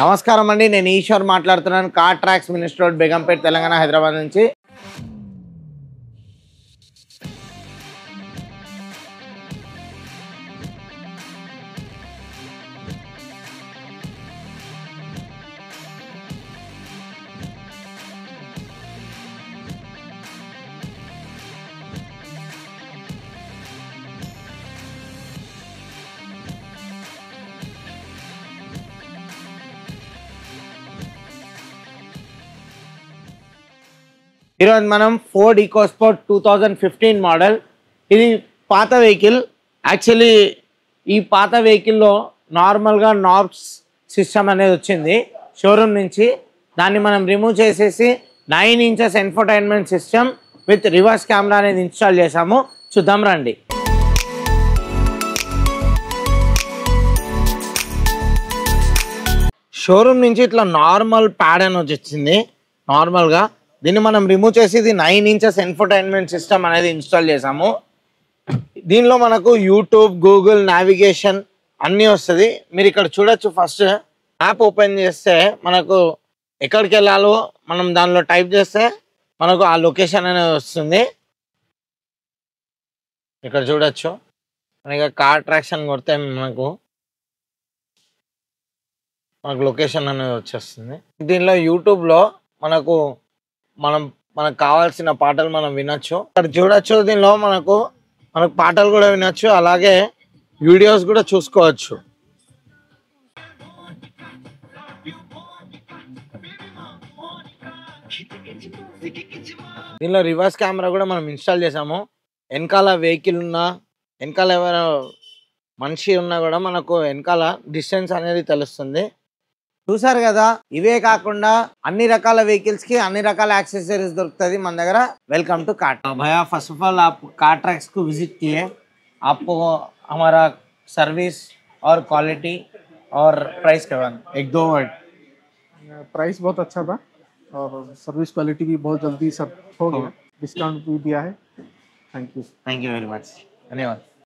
నమస్కారం అండి, నేను ఈశ్వర్ మాట్లాడుతున్నాను. Car tracks minister road, Begumpet, Telangana, Hyderabad నుంచి. ఈరోజు మనం ఫోర్డ్ ఈకోస్పోర్ట్ 2015 మోడల్. ఇది పాత వెహికల్. యాక్చువల్లీ ఈ పాత వెహికల్లో నార్మల్గా నాబ్స్ సిస్టమ్ అనేది వచ్చింది షోరూమ్ నుంచి. దాన్ని మనం రిమూవ్ చేసేసి 9 inches infotainment system with reverse camera అనేది ఇన్స్టాల్ చేసాము. చూద్దాం రండి. షోరూమ్ నుంచి ఇట్లా నార్మల్ ప్యాడ్ అని వచ్చింది నార్మల్గా. దీన్ని మనం రిమూవ్ చేసి ఇది 9 ఇంచెస్ ఎన్ఫోటైన్మెంట్ సిస్టమ్ అనేది ఇన్స్టాల్ చేసాము. దీనిలో మనకు యూట్యూబ్, గూగుల్, నావిగేషన్ అన్నీ వస్తుంది. మీరు ఇక్కడ చూడొచ్చు. ఫస్ట్ యాప్ ఓపెన్ చేస్తే మనకు ఎక్కడికి వెళ్ళాలో మనం దానిలో టైప్ చేస్తే మనకు ఆ లొకేషన్ అనేది వస్తుంది. ఇక్కడ చూడొచ్చు. మనకి కార్ ట్రాక్షన్ కొడితే మనకు లొకేషన్ అనేది వచ్చేస్తుంది. దీనిలో యూట్యూబ్లో మనకు మనకు కావాల్సిన పాటలు మనం వినొచ్చు. ఇక్కడ చూడొచ్చు. దీనిలో మనకు పాటలు కూడా వినొచ్చు, అలాగే వీడియోస్ కూడా చూసుకోవచ్చు. దీనిలో రివర్స్ కెమెరా కూడా మనం ఇన్స్టాల్ చేసాము. వెనకాల వెహికల్ ఉన్నా, వెనకాల ఎవరైనా మనిషి ఉన్నా కూడా మనకు వెనకాల డిస్టెన్స్ అనేది తెలుస్తుంది. చూసారు కదా. ఇవే కాకుండా అన్ని రకాల వెహికల్స్ కి అన్ని రకాల యాక్सेसरीज దొరుకుతుంది మన దగ్గర. వెల్కమ్ టు कार भैया. फर्स्ट ऑफ ऑल आप कार ट्रैक्स को विजिट किए, आपको हमारा सर्विस और क्वालिटी और प्राइस के बारे में एक दो वर्ड. प्राइस बहुत अच्छा था और सर्विस क्वालिटी भी बहुत जल्दी सब हो गया. डिस्काउंट भी दिया है. Thank you very much. धन्यवाद.